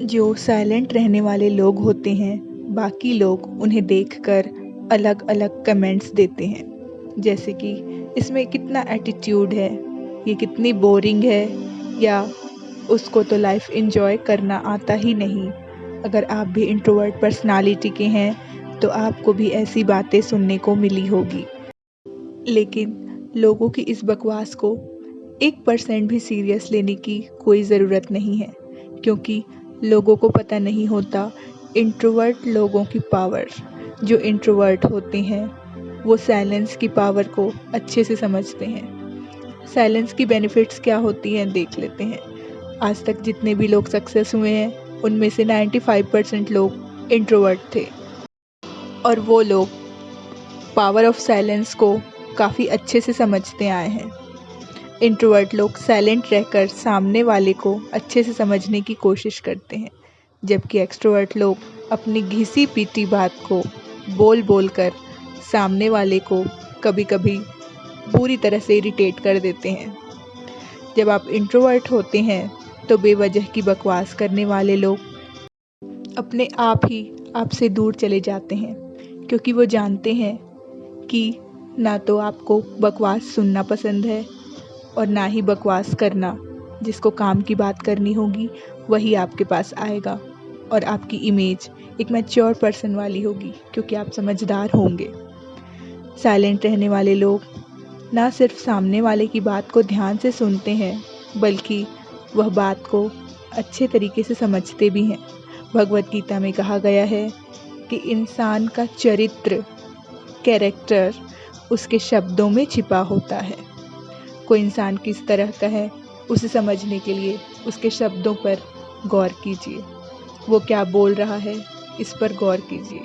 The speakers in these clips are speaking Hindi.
जो साइलेंट रहने वाले लोग होते हैं, बाकी लोग उन्हें देखकर अलग अलग कमेंट्स देते हैं। जैसे कि इसमें कितना एटीट्यूड है, ये कितनी बोरिंग है, या उसको तो लाइफ एंजॉय करना आता ही नहीं। अगर आप भी इंट्रोवर्ट पर्सनालिटी के हैं तो आपको भी ऐसी बातें सुनने को मिली होगी। लेकिन लोगों की इस बकवास को 1% भी सीरियस लेने की कोई ज़रूरत नहीं है, क्योंकि लोगों को पता नहीं होता इंट्रोवर्ट लोगों की पावर। जो इंट्रोवर्ट होते हैं वो साइलेंस की पावर को अच्छे से समझते हैं। साइलेंस की बेनिफिट्स क्या होती हैं देख लेते हैं। आज तक जितने भी लोग सक्सेस हुए हैं उनमें से 95% लोग इंट्रोवर्ट थे, और वो लोग पावर ऑफ साइलेंस को काफ़ी अच्छे से समझते आए हैं। इंट्रोवर्ट लोग साइलेंट रहकर सामने वाले को अच्छे से समझने की कोशिश करते हैं, जबकि एक्सट्रोवर्ट लोग अपनी घिसी पीटी बात को बोल बोल कर सामने वाले को कभी कभी बुरी तरह से इरिटेट कर देते हैं। जब आप इंट्रोवर्ट होते हैं तो बेवजह की बकवास करने वाले लोग अपने आप ही आपसे दूर चले जाते हैं, क्योंकि वो जानते हैं कि ना तो आपको बकवास सुनना पसंद है और ना ही बकवास करना। जिसको काम की बात करनी होगी वही आपके पास आएगा, और आपकी इमेज एक मैच्योर पर्सन वाली होगी, क्योंकि आप समझदार होंगे। साइलेंट रहने वाले लोग ना सिर्फ सामने वाले की बात को ध्यान से सुनते हैं, बल्कि वह बात को अच्छे तरीके से समझते भी हैं। भगवत गीता में कहा गया है कि इंसान का चरित्र, कैरेक्टर उसके शब्दों में छिपा होता है। कोई इंसान किस तरह का है उसे समझने के लिए उसके शब्दों पर गौर कीजिए। वो क्या बोल रहा है इस पर गौर कीजिए।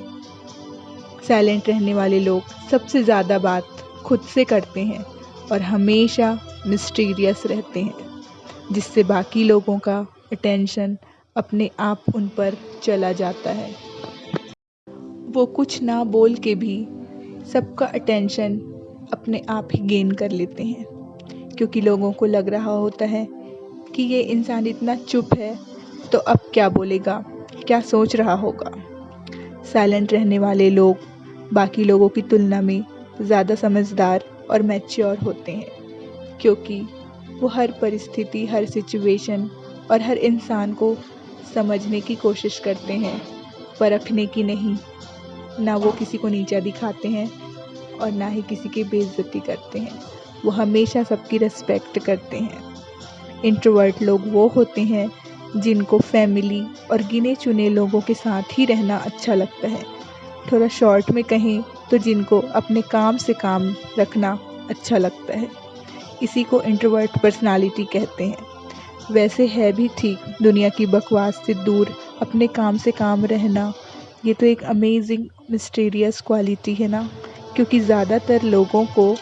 साइलेंट रहने वाले लोग सबसे ज़्यादा बात खुद से करते हैं और हमेशा मिस्टीरियस रहते हैं, जिससे बाकी लोगों का अटेंशन अपने आप उन पर चला जाता है। वो कुछ ना बोल के भी सबका अटेंशन अपने आप ही गेन कर लेते हैं, क्योंकि लोगों को लग रहा होता है कि ये इंसान इतना चुप है तो अब क्या बोलेगा, क्या सोच रहा होगा। साइलेंट रहने वाले लोग बाकी लोगों की तुलना में ज़्यादा समझदार और मैच्योर होते हैं, क्योंकि वो हर परिस्थिति, हर सिचुएशन और हर इंसान को समझने की कोशिश करते हैं, परखने की नहीं। ना वो किसी को नीचा दिखाते हैं और ना ही किसी की बेइज्जती करते हैं। वो हमेशा सबकी रिस्पेक्ट करते हैं। इंट्रोवर्ट लोग वो होते हैं जिनको फैमिली और गिने चुने लोगों के साथ ही रहना अच्छा लगता है। थोड़ा शॉर्ट में कहें तो जिनको अपने काम से काम रखना अच्छा लगता है। इसी को इंट्रोवर्ट पर्सनालिटी कहते हैं। वैसे है भी ठीक, दुनिया की बकवास से दूर अपने काम से काम रहना, ये तो एक अमेजिंग मिस्टीरियस क्वालिटी है ना। क्योंकि ज़्यादातर लोगों को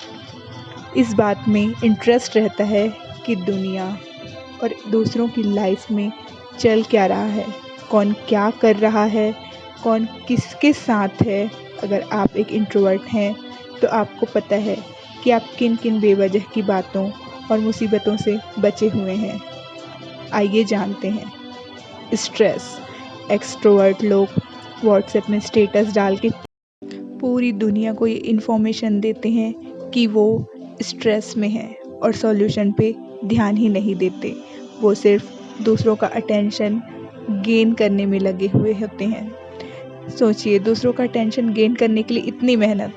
इस बात में इंटरेस्ट रहता है कि दुनिया और दूसरों की लाइफ में चल क्या रहा है, कौन क्या कर रहा है, कौन किसके साथ है। अगर आप एक इंट्रोवर्ट हैं तो आपको पता है कि आप किन किन बेवजह की बातों और मुसीबतों से बचे हुए हैं। आइए जानते हैं स्ट्रेस। एक्सट्रोवर्ट लोग व्हाट्सएप में स्टेटस डाल के पूरी दुनिया को ये इन्फॉर्मेशन देते हैं कि वो स्ट्रेस में हैं, और सॉल्यूशन पे ध्यान ही नहीं देते। वो सिर्फ दूसरों का अटेंशन गेन करने में लगे हुए होते हैं। सोचिए, दूसरों का अटेंशन गेन करने के लिए इतनी मेहनत,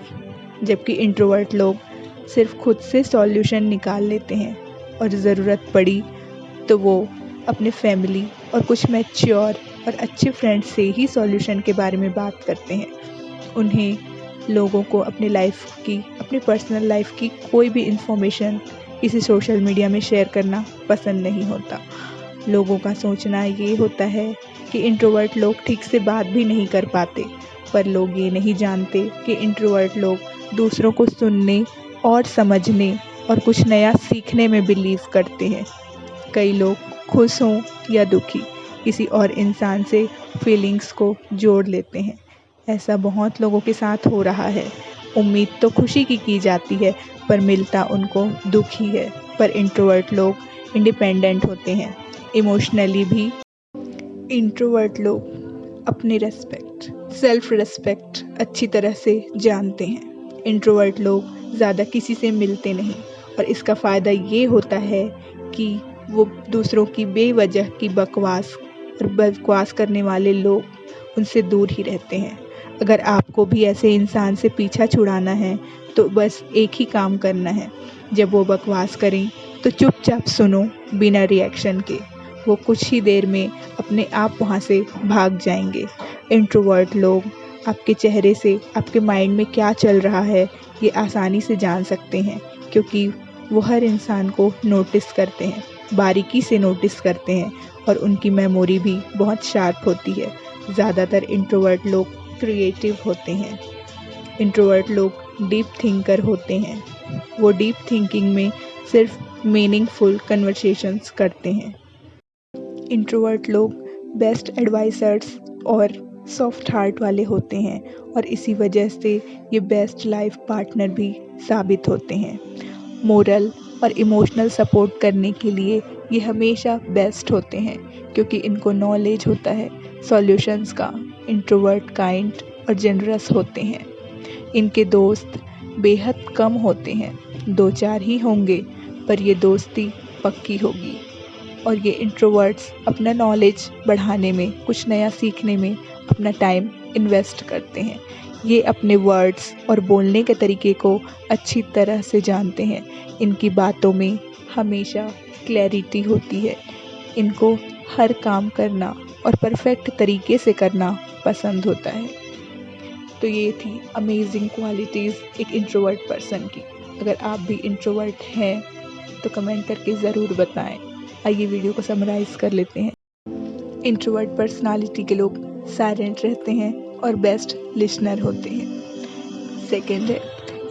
जबकि इंट्रोवर्ट लोग सिर्फ खुद से सॉल्यूशन निकाल लेते हैं, और ज़रूरत पड़ी तो वो अपने फैमिली और कुछ मैच्योर और अच्छे फ्रेंड्स से ही सॉल्यूशन के बारे में बात करते हैं। उन्हें लोगों को अपनी लाइफ की, अपनी पर्सनल लाइफ की कोई भी इंफॉर्मेशन किसी सोशल मीडिया में शेयर करना पसंद नहीं होता। लोगों का सोचना ये होता है कि इंट्रोवर्ट लोग ठीक से बात भी नहीं कर पाते, पर लोग ये नहीं जानते कि इंट्रोवर्ट लोग दूसरों को सुनने और समझने और कुछ नया सीखने में बिलीव करते हैं। कई लोग खुश हों या दुखी, किसी और इंसान से फीलिंग्स को जोड़ लेते हैं। ऐसा बहुत लोगों के साथ हो रहा है। उम्मीद तो खुशी की जाती है, पर मिलता उनको दुख ही है। पर इंट्रोवर्ट लोग इंडिपेंडेंट होते हैं, इमोशनली भी इंट्रोवर्ट लोग अपनी रेस्पेक्ट, सेल्फ रेस्पेक्ट अच्छी तरह से जानते हैं। इंट्रोवर्ट लोग ज़्यादा किसी से मिलते नहीं और इसका फ़ायदा ये होता है कि वो दूसरों की बेवजह की बकवास और बकवास करने वाले लोग उनसे दूर ही रहते हैं। अगर आपको भी ऐसे इंसान से पीछा छुड़ाना है तो बस एक ही काम करना है, जब वो बकवास करें तो चुपचाप सुनो बिना रिएक्शन के। वो कुछ ही देर में अपने आप वहाँ से भाग जाएंगे। इंट्रोवर्ट लोग आपके चेहरे से आपके माइंड में क्या चल रहा है ये आसानी से जान सकते हैं, क्योंकि वो हर इंसान को नोटिस करते हैं, बारीकी से नोटिस करते हैं और उनकी मेमोरी भी बहुत शार्प होती है। ज़्यादातर इंट्रोवर्ट लोग क्रिएटिव होते हैं। इंट्रोवर्ट लोग डीप थिंकर होते हैं। वो डीप थिंकिंग में सिर्फ मीनिंगफुल कन्वर्सेशंस करते हैं। इंट्रोवर्ट लोग बेस्ट एडवाइज़र्स और सॉफ्ट हार्ट वाले होते हैं और इसी वजह से ये बेस्ट लाइफ पार्टनर भी साबित होते हैं। मोरल और इमोशनल सपोर्ट करने के लिए ये हमेशा बेस्ट होते हैं, क्योंकि इनको नॉलेज होता है सॉल्यूशंस का। इंट्रोवर्ट काइंड और जनरस होते हैं। इनके दोस्त बेहद कम होते हैं, 2-4 ही होंगे, पर ये दोस्ती पक्की होगी। और ये इंट्रोवर्ट्स अपना नॉलेज बढ़ाने में, कुछ नया सीखने में अपना टाइम इन्वेस्ट करते हैं। ये अपने वर्ड्स और बोलने के तरीके को अच्छी तरह से जानते हैं। इनकी बातों में हमेशा क्लैरिटी होती है। इनको हर काम करना और परफेक्ट तरीके से करना पसंद होता है। तो ये थी अमेजिंग क्वालिटीज़ एक इंट्रोवर्ट पर्सन की। अगर आप भी इंट्रोवर्ट हैं तो कमेंट करके ज़रूर बताएं। आइए वीडियो को समराइज़ कर लेते हैं। इंट्रोवर्ट पर्सनालिटी के लोग साइलेंट रहते हैं और बेस्ट लिसनर होते हैं। सेकंड है,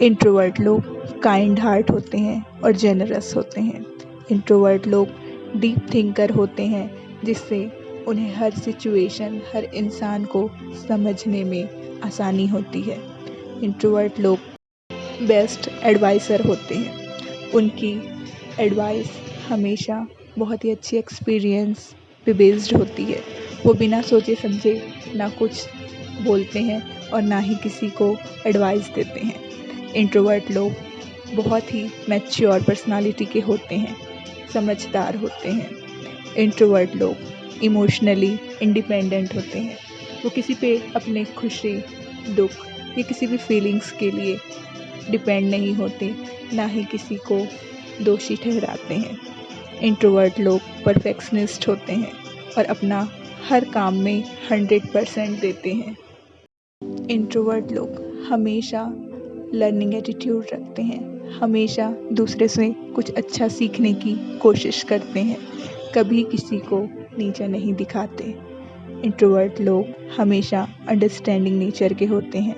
इंट्रोवर्ट लोग काइंड हार्ट होते हैं और जेनरस होते हैं। इंट्रोवर्ट लोग डीप थिंकर होते हैं, जिससे उन्हें हर सिचुएशन, हर इंसान को समझने में आसानी होती है। इंट्रोवर्ट लोग बेस्ट एडवाइज़र होते हैं। उनकी एडवाइस हमेशा बहुत ही अच्छी एक्सपीरियंस पे बेस्ड होती है। वो बिना सोचे समझे ना कुछ बोलते हैं और ना ही किसी को एडवाइस देते हैं। इंट्रोवर्ट लोग बहुत ही मैच्योर पर्सनालिटी के होते हैं, समझदार होते हैं। इंट्रोवर्ट लोग इमोशनली इंडिपेंडेंट होते हैं। वो किसी पे अपने खुशी, दुख या किसी भी फीलिंग्स के लिए डिपेंड नहीं होते, ना ही किसी को दोषी ठहराते हैं। इंट्रोवर्ट लोग परफेक्शनिस्ट होते हैं और अपना हर काम में 100% देते हैं। इंट्रोवर्ट लोग हमेशा लर्निंग एटीट्यूड रखते हैं, हमेशा दूसरे से कुछ अच्छा सीखने की कोशिश करते हैं, कभी किसी को नीचा नहीं दिखाते। इंट्रोवर्ट लोग हमेशा अंडरस्टैंडिंग नेचर के होते हैं,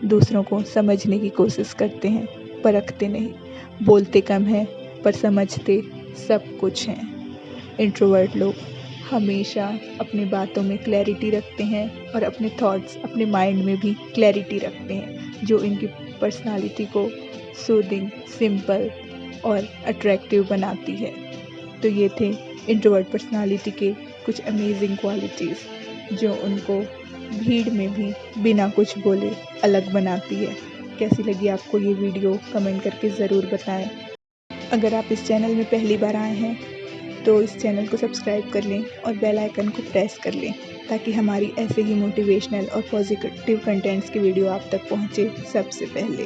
दूसरों को समझने की कोशिश करते हैं, परखते नहीं। बोलते कम हैं पर समझते सब कुछ हैं। इंट्रोवर्ट लोग हमेशा अपनी बातों में क्लैरिटी रखते हैं और अपने थॉट्स, अपने माइंड में भी क्लैरिटी रखते हैं, जो इनकी पर्सनालिटी को सूदिंग, सिंपल और अट्रैक्टिव बनाती है। तो ये थे इंट्रोवर्ट पर्सनालिटी के कुछ अमेजिंग क्वालिटीज़, जो उनको भीड़ में भी बिना कुछ बोले अलग बनाती है। कैसी लगी आपको ये वीडियो, कमेंट करके ज़रूर बताएं। अगर आप इस चैनल में पहली बार आए हैं तो इस चैनल को सब्सक्राइब कर लें और बेल आइकन को प्रेस कर लें, ताकि हमारी ऐसे ही मोटिवेशनल और पॉजिटिव कंटेंट्स की वीडियो आप तक पहुंचे सबसे पहले।